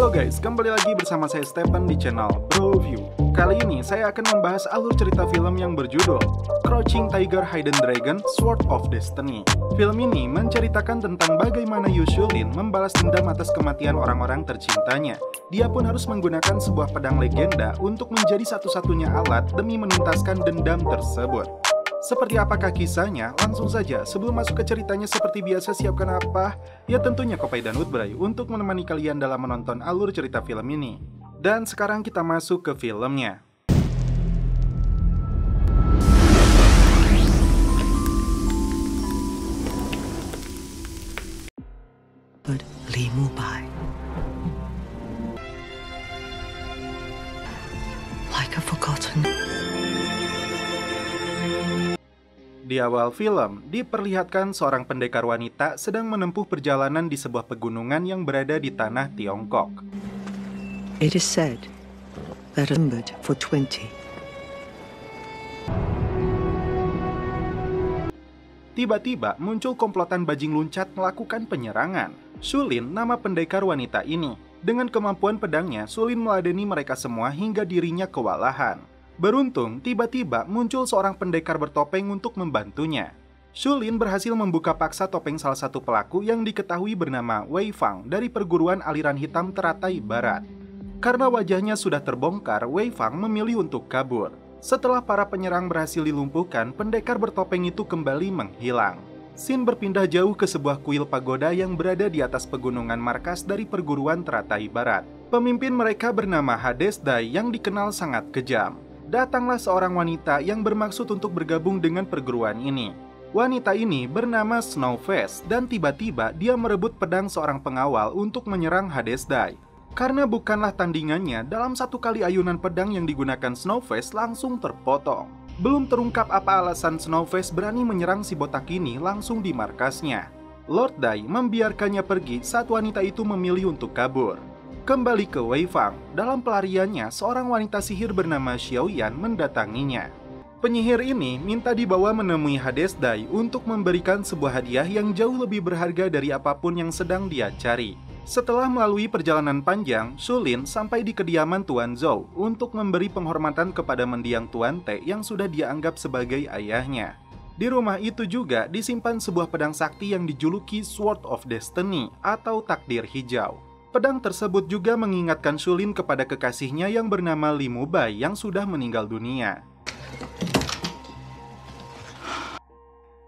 Halo guys, kembali lagi bersama saya Stephen di channel Broview. Kali ini saya akan membahas alur cerita film yang berjudul Crouching Tiger, Hidden Dragon, Sword of Destiny. Film ini menceritakan tentang bagaimana Yushulin membalas dendam atas kematian orang-orang tercintanya. Dia pun harus menggunakan sebuah pedang legenda untuk menjadi satu-satunya alat demi menuntaskan dendam tersebut. Seperti apakah kisahnya? Langsung saja, sebelum masuk ke ceritanya seperti biasa siapkan apa? Ya tentunya Kopai dan Woodbray untuk menemani kalian dalam menonton alur cerita film ini. Dan sekarang kita masuk ke filmnya. Li Mubai, like a forgotten. Di awal film, diperlihatkan seorang pendekar wanita sedang menempuh perjalanan di sebuah pegunungan yang berada di tanah Tiongkok. It is said that remembered for 20. Tiba-tiba muncul komplotan bajing luncat melakukan penyerangan. Shulin, nama pendekar wanita ini. Dengan kemampuan pedangnya, Shulin meladeni mereka semua hingga dirinya kewalahan. Beruntung, tiba-tiba muncul seorang pendekar bertopeng untuk membantunya. Shulin berhasil membuka paksa topeng salah satu pelaku yang diketahui bernama Wei Fang dari perguruan aliran hitam teratai barat. Karena wajahnya sudah terbongkar, Wei Fang memilih untuk kabur. Setelah para penyerang berhasil dilumpuhkan, pendekar bertopeng itu kembali menghilang. Scene berpindah jauh ke sebuah kuil pagoda yang berada di atas pegunungan markas dari perguruan teratai barat. Pemimpin mereka bernama Hades Dai yang dikenal sangat kejam. Datanglah seorang wanita yang bermaksud untuk bergabung dengan perguruan ini. Wanita ini bernama Snowface dan tiba-tiba dia merebut pedang seorang pengawal untuk menyerang Hades Dai. Karena bukanlah tandingannya, dalam satu kali ayunan pedang yang digunakan Snowface langsung terpotong. Belum terungkap apa alasan Snowface berani menyerang si botak ini langsung di markasnya. Lord Dai membiarkannya pergi saat wanita itu memilih untuk kabur. Kembali ke Wei Fang, dalam pelariannya seorang wanita sihir bernama Xiaoyan mendatanginya. Penyihir ini minta dibawa menemui Hades Dai untuk memberikan sebuah hadiah yang jauh lebih berharga dari apapun yang sedang dia cari. Setelah melalui perjalanan panjang, Shulin sampai di kediaman Tuan Zhou untuk memberi penghormatan kepada mendiang Tuan Te yang sudah dia anggap sebagai ayahnya. Di rumah itu juga disimpan sebuah pedang sakti yang dijuluki Sword of Destiny atau takdir hijau. Pedang tersebut juga mengingatkan Shulin kepada kekasihnya yang bernama Li Mubai yang sudah meninggal dunia.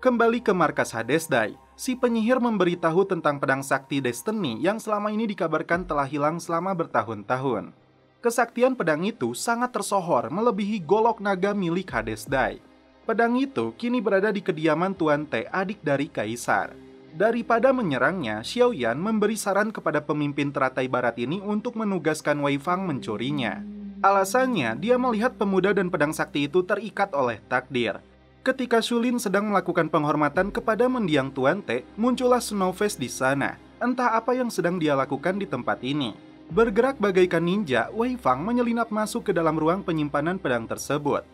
Kembali ke markas Hades Dai, si penyihir memberitahu tentang pedang sakti Destiny yang selama ini dikabarkan telah hilang selama bertahun-tahun. Kesaktian pedang itu sangat tersohor melebihi golok naga milik Hades Dai. Pedang itu kini berada di kediaman Tuan Te, adik dari Kaisar. Daripada menyerangnya, Xiaoyan memberi saran kepada pemimpin teratai barat ini untuk menugaskan Wei Fang mencurinya. Alasannya, dia melihat pemuda dan pedang sakti itu terikat oleh takdir. Ketika Shulin sedang melakukan penghormatan kepada mendiang Tuan Te, muncullah Snowface di sana. Entah apa yang sedang dia lakukan di tempat ini. Bergerak bagaikan ninja, Wei Fang menyelinap masuk ke dalam ruang penyimpanan pedang tersebut.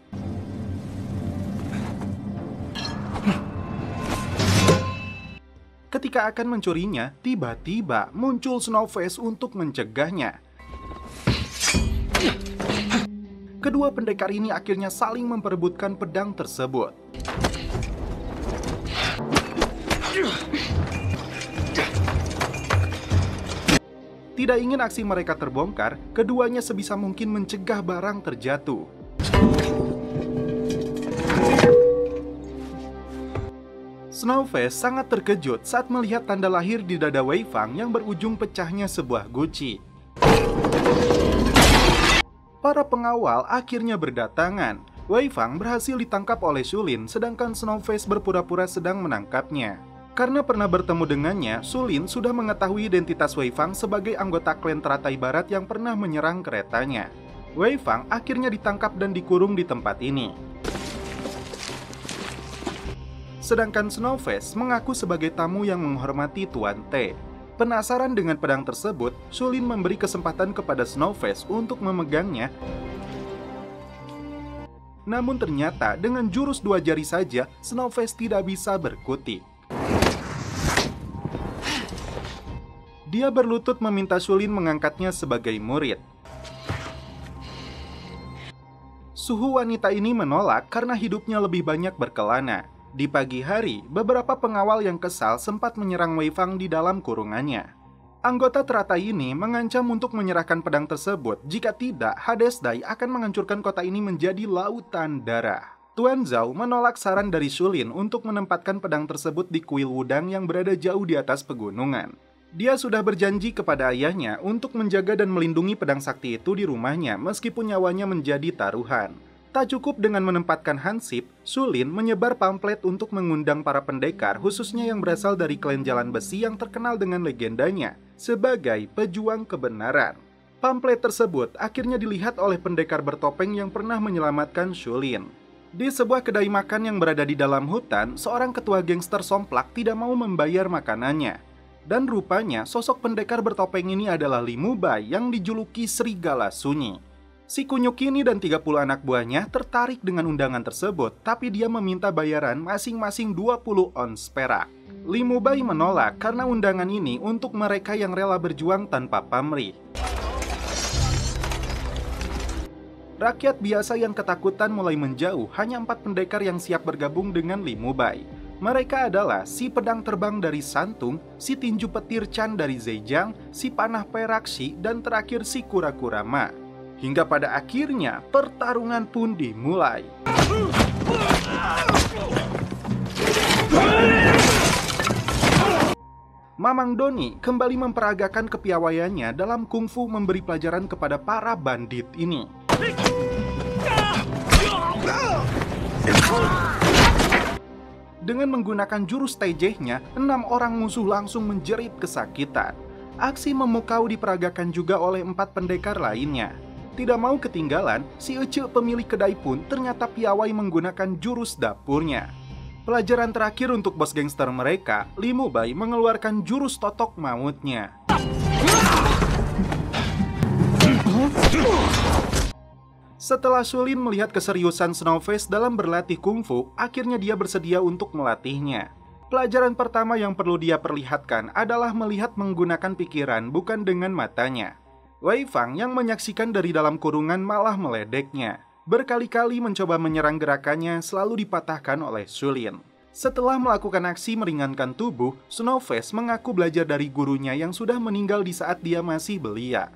Ketika akan mencurinya, tiba-tiba muncul Snowface untuk mencegahnya. Kedua pendekar ini akhirnya saling memperebutkan pedang tersebut. Tidak ingin aksi mereka terbongkar, keduanya sebisa mungkin mencegah barang terjatuh. Snowface sangat terkejut saat melihat tanda lahir di dada Wei Fang yang berujung pecahnya sebuah guci. Para pengawal akhirnya berdatangan. Wei Fang berhasil ditangkap oleh Shulin, sedangkan Snowface berpura-pura sedang menangkapnya. Karena pernah bertemu dengannya, Shulin sudah mengetahui identitas Wei Fang sebagai anggota klan teratai barat yang pernah menyerang keretanya. Wei Fang akhirnya ditangkap dan dikurung di tempat ini. Sedangkan Snowface mengaku sebagai tamu yang menghormati Tuan Te. Penasaran dengan pedang tersebut, Shulin memberi kesempatan kepada Snowface untuk memegangnya. Namun ternyata dengan jurus 2 jari saja, Snowface tidak bisa berkutik. Dia berlutut meminta Shulin mengangkatnya sebagai murid. Suhu wanita ini menolak karena hidupnya lebih banyak berkelana. Di pagi hari, beberapa pengawal yang kesal sempat menyerang Wei Fang di dalam kurungannya. Anggota teratai ini mengancam untuk menyerahkan pedang tersebut, jika tidak, Hades Dai akan menghancurkan kota ini menjadi lautan darah. Tuan Zhao menolak saran dari Shulin untuk menempatkan pedang tersebut di kuil Wudang yang berada jauh di atas pegunungan. Dia sudah berjanji kepada ayahnya untuk menjaga dan melindungi pedang sakti itu di rumahnya meskipun nyawanya menjadi taruhan. Tak cukup dengan menempatkan hansip, Shulin menyebar pamflet untuk mengundang para pendekar khususnya yang berasal dari klan Jalan Besi yang terkenal dengan legendanya sebagai pejuang kebenaran. Pamflet tersebut akhirnya dilihat oleh pendekar bertopeng yang pernah menyelamatkan Shulin. Di sebuah kedai makan yang berada di dalam hutan, seorang ketua gangster somplak tidak mau membayar makanannya. Dan rupanya sosok pendekar bertopeng ini adalah Li Mubai yang dijuluki Serigala Sunyi. Si kunyuk ini dan 30 anak buahnya tertarik dengan undangan tersebut, tapi dia meminta bayaran masing-masing 20 ons perak. Li Mubai menolak karena undangan ini untuk mereka yang rela berjuang tanpa pamrih. Rakyat biasa yang ketakutan mulai menjauh, hanya 4 pendekar yang siap bergabung dengan Li Mubai. Mereka adalah si pedang terbang dari Santung, si tinju petir Chan dari Zhejiang, si panah perak Shi, dan terakhir si kura-kura Ma. Hingga pada akhirnya, pertarungan pun dimulai. Mamang Doni kembali memperagakan kepiawaiannya dalam kungfu memberi pelajaran kepada para bandit ini. Dengan menggunakan jurus Taijeh-nya, 6 orang musuh langsung menjerit kesakitan. Aksi memukau diperagakan juga oleh 4 pendekar lainnya. Tidak mau ketinggalan, si Ece pemilik kedai pun ternyata piawai menggunakan jurus dapurnya. Pelajaran terakhir untuk bos gangster mereka, Li Mubai mengeluarkan jurus totok mautnya. Setelah Shulin melihat keseriusan Snowface dalam berlatih kungfu, akhirnya dia bersedia untuk melatihnya. Pelajaran pertama yang perlu dia perlihatkan adalah melihat menggunakan pikiran bukan dengan matanya. Wei Fang yang menyaksikan dari dalam kurungan malah meledeknya. Berkali-kali mencoba menyerang gerakannya selalu dipatahkan oleh Shulin. Setelah melakukan aksi meringankan tubuh, Snowface mengaku belajar dari gurunya yang sudah meninggal di saat dia masih belia.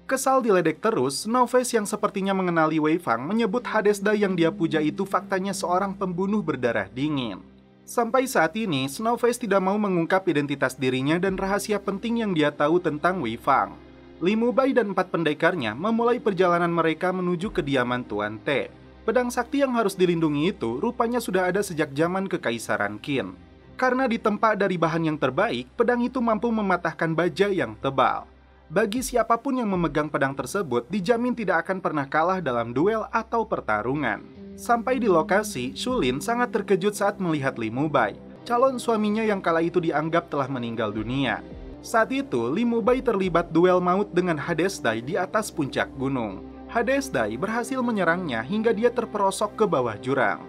Kesal diledek terus, Snowface yang sepertinya mengenali Wei Fang menyebut Hades Dai yang dia puja itu faktanya seorang pembunuh berdarah dingin. Sampai saat ini, Snowface tidak mau mengungkap identitas dirinya dan rahasia penting yang dia tahu tentang Wei Fang. Li Mubai dan 4 pendekarnya memulai perjalanan mereka menuju kediaman Tuan Te. Pedang sakti yang harus dilindungi itu rupanya sudah ada sejak zaman Kekaisaran Qin. Karena ditempa dari bahan yang terbaik, pedang itu mampu mematahkan baja yang tebal. Bagi siapapun yang memegang pedang tersebut, dijamin tidak akan pernah kalah dalam duel atau pertarungan. Sampai di lokasi, Shulin sangat terkejut saat melihat Li Mubai. Calon suaminya yang kala itu dianggap telah meninggal dunia. Saat itu, Li Mubai terlibat duel maut dengan Hades Dai di atas puncak gunung. Hades Dai berhasil menyerangnya hingga dia terperosok ke bawah jurang.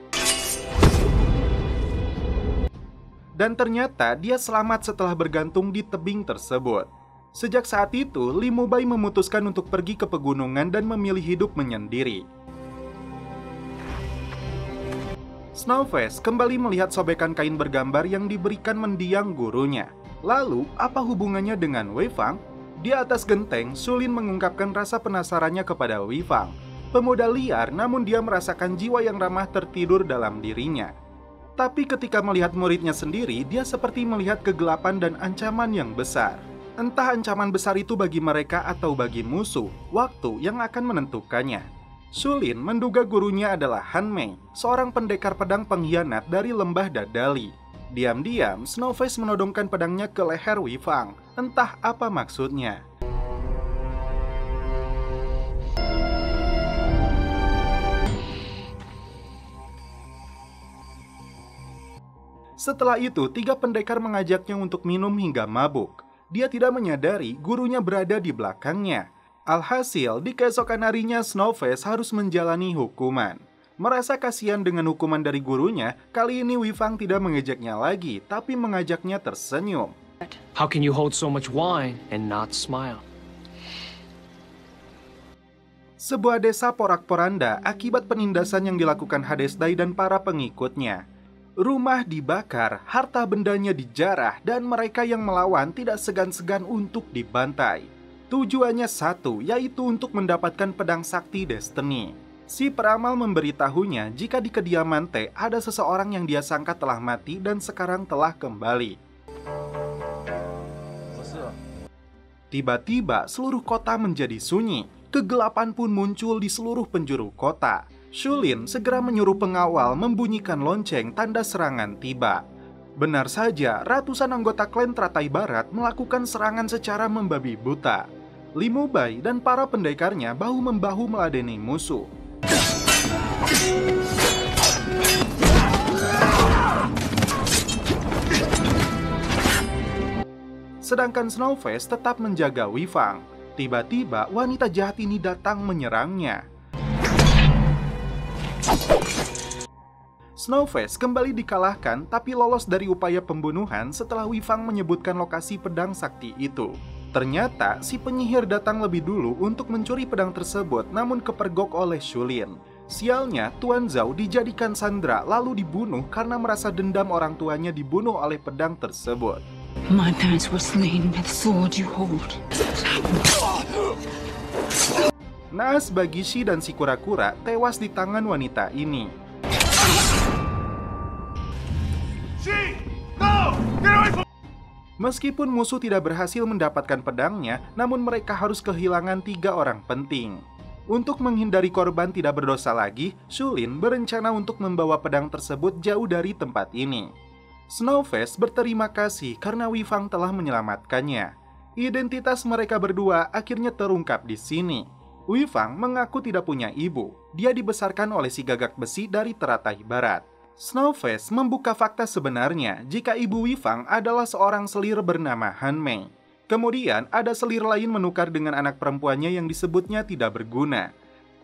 Dan ternyata dia selamat setelah bergantung di tebing tersebut. Sejak saat itu, Li Mubai memutuskan untuk pergi ke pegunungan dan memilih hidup menyendiri. Snowface kembali melihat sobekan kain bergambar yang diberikan mendiang gurunya. Lalu, apa hubungannya dengan Wei Fang? Di atas genteng, Shulin mengungkapkan rasa penasarannya kepada Wei Fang. Pemuda liar, namun dia merasakan jiwa yang ramah tertidur dalam dirinya. Tapi ketika melihat muridnya sendiri, dia seperti melihat kegelapan dan ancaman yang besar. Entah ancaman besar itu bagi mereka atau bagi musuh, waktu yang akan menentukannya. Shulin menduga gurunya adalah Han Mei, seorang pendekar pedang pengkhianat dari lembah Dadali. Diam-diam, Snowface menodongkan pedangnya ke leher Wei Fang. Entah apa maksudnya. Setelah itu, 3 pendekar mengajaknya untuk minum hingga mabuk. Dia tidak menyadari gurunya berada di belakangnya. Alhasil, di keesokan harinya Snowface harus menjalani hukuman. Merasa kasihan dengan hukuman dari gurunya, kali ini Wei Fang tidak mengejeknya lagi, tapi mengajaknya tersenyum. How can you hold so much wine and not smile? Sebuah desa porak-poranda akibat penindasan yang dilakukan Hadesdai dan para pengikutnya. Rumah dibakar, harta bendanya dijarah, dan mereka yang melawan tidak segan-segan untuk dibantai. Tujuannya satu, yaitu untuk mendapatkan pedang sakti Destiny. Si peramal memberitahunya jika di kediaman T ada seseorang yang dia sangka telah mati dan sekarang telah kembali. Tiba-tiba seluruh kota menjadi sunyi. Kegelapan pun muncul di seluruh penjuru kota. Shulin segera menyuruh pengawal membunyikan lonceng tanda serangan tiba. Benar saja, ratusan anggota klan Teratai Barat melakukan serangan secara membabi buta. Limubai dan para pendekarnya bahu-membahu meladeni musuh. Sedangkan Snowface tetap menjaga Weifang. Tiba-tiba wanita jahat ini datang menyerangnya. Snowface kembali dikalahkan tapi lolos dari upaya pembunuhan setelah Weifang menyebutkan lokasi pedang sakti itu. Ternyata si penyihir datang lebih dulu untuk mencuri pedang tersebut namun kepergok oleh Shulin. Sialnya, Tuan Zhao dijadikan sandera lalu dibunuh karena merasa dendam orang tuanya dibunuh oleh pedang tersebut. My parents were slain by the sword you hold. Naas Bagishi dan si kura-kura tewas di tangan wanita ini. Meskipun musuh tidak berhasil mendapatkan pedangnya, namun mereka harus kehilangan 3 orang penting. Untuk menghindari korban tidak berdosa lagi, Shulin berencana untuk membawa pedang tersebut jauh dari tempat ini. Snowface berterima kasih karena Weifang telah menyelamatkannya. Identitas mereka berdua akhirnya terungkap di sini. Weifang mengaku tidak punya ibu. Dia dibesarkan oleh si gagak besi dari Teratai Barat. Snowface membuka fakta sebenarnya jika ibu Weifang adalah seorang selir bernama Han Mei. Kemudian ada selir lain menukar dengan anak perempuannya yang disebutnya tidak berguna.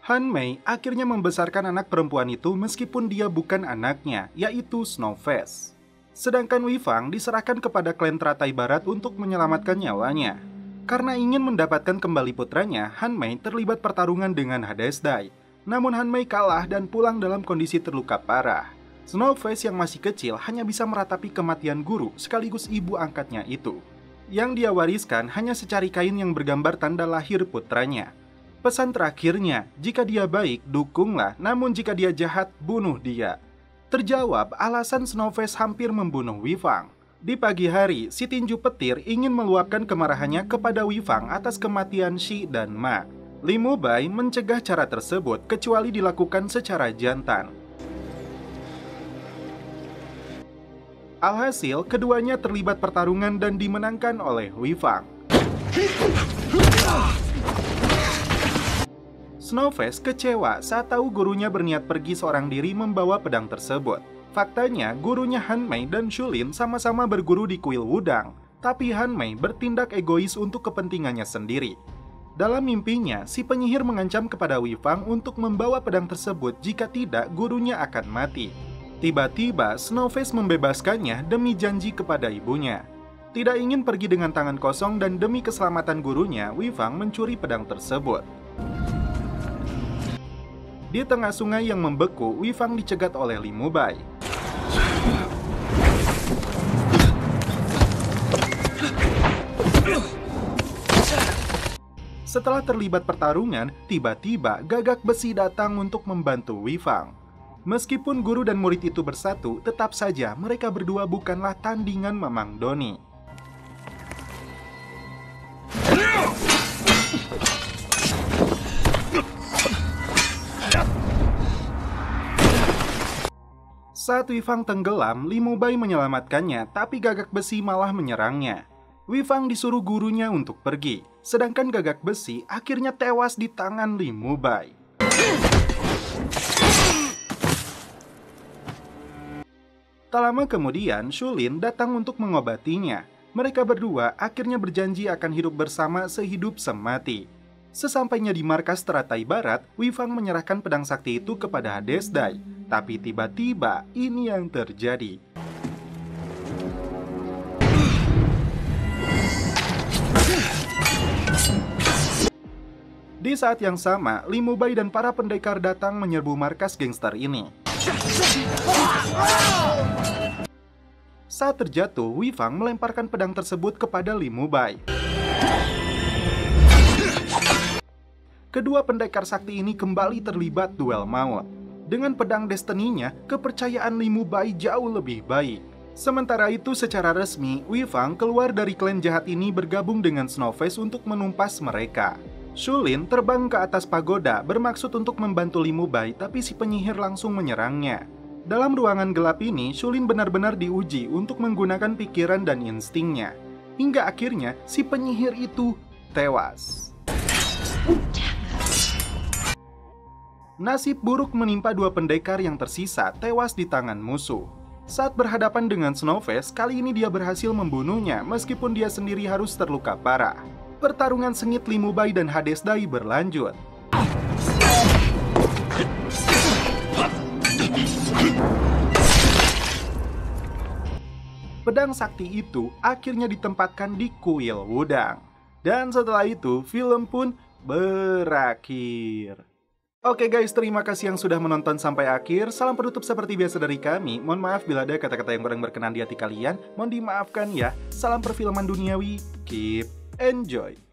Han Mei akhirnya membesarkan anak perempuan itu meskipun dia bukan anaknya, yaitu Snowface. Sedangkan Weifang diserahkan kepada klan Teratai Barat untuk menyelamatkan nyawanya. Karena ingin mendapatkan kembali putranya, Han Mei terlibat pertarungan dengan Hadesdai. Namun Han Mei kalah dan pulang dalam kondisi terluka parah. Snowface yang masih kecil hanya bisa meratapi kematian guru sekaligus ibu angkatnya itu. Yang dia wariskan hanya secari kain yang bergambar tanda lahir putranya. Pesan terakhirnya, jika dia baik, dukunglah, namun jika dia jahat, bunuh dia. Terjawab alasan Snowface hampir membunuh Weifang. Di pagi hari, si tinju petir ingin meluapkan kemarahannya kepada Weifang atas kematian Shi dan Ma. Limubai mencegah cara tersebut kecuali dilakukan secara jantan. Alhasil, keduanya terlibat pertarungan dan dimenangkan oleh Weifang. Snowface kecewa saat tahu gurunya berniat pergi seorang diri membawa pedang tersebut. Faktanya, gurunya Han Mei dan Shulin sama-sama berguru di kuil Wudang, tapi Han Mei bertindak egois untuk kepentingannya sendiri. Dalam mimpinya, si penyihir mengancam kepada Weifang untuk membawa pedang tersebut jika tidak gurunya akan mati. Tiba-tiba, Snowface membebaskannya demi janji kepada ibunya. Tidak ingin pergi dengan tangan kosong dan demi keselamatan gurunya, Weifang mencuri pedang tersebut. Di tengah sungai yang membeku, Weifang dicegat oleh Limubai. Setelah terlibat pertarungan, tiba-tiba gagak besi datang untuk membantu Weifang. Meskipun guru dan murid itu bersatu, tetap saja mereka berdua bukanlah tandingan Mamang Doni. Saat Weifang tenggelam, Limubai menyelamatkannya, tapi gagak besi malah menyerangnya. Weifang disuruh gurunya untuk pergi, sedangkan gagak besi akhirnya tewas di tangan Limubai. Tak lama kemudian, Shulin datang untuk mengobatinya. Mereka berdua akhirnya berjanji akan hidup bersama sehidup semati. Sesampainya di markas Teratai Barat, Weifang menyerahkan pedang sakti itu kepada Hadesdai. Tapi tiba-tiba ini yang terjadi. Di saat yang sama, Li Mubai dan para pendekar datang menyerbu markas gangster ini. Saat terjatuh, Wei Fang melemparkan pedang tersebut kepada Li Mubai. Kedua pendekar sakti ini kembali terlibat duel maut. Dengan pedang destininya, kepercayaan Li Mubai jauh lebih baik. Sementara itu, secara resmi, Wei Fang keluar dari klan jahat ini bergabung dengan Snowface untuk menumpas mereka. Shulin terbang ke atas pagoda bermaksud untuk membantu Li Mubai, tapi si penyihir langsung menyerangnya. Dalam ruangan gelap ini, Shulin benar-benar diuji untuk menggunakan pikiran dan instingnya. Hingga akhirnya, si penyihir itu tewas. Nasib buruk menimpa dua pendekar yang tersisa tewas di tangan musuh. Saat berhadapan dengan Snowface, kali ini dia berhasil membunuhnya meskipun dia sendiri harus terluka parah. Pertarungan sengit Li Mubai dan Hades Dai berlanjut. Pedang sakti itu akhirnya ditempatkan di kuil Wudang. Dan setelah itu, film pun berakhir. Oke guys, terima kasih yang sudah menonton sampai akhir. Salam penutup seperti biasa dari kami. Mohon maaf bila ada kata-kata yang kurang berkenan di hati kalian. Mohon dimaafkan ya. Salam perfilman duniawi. Keep enjoy.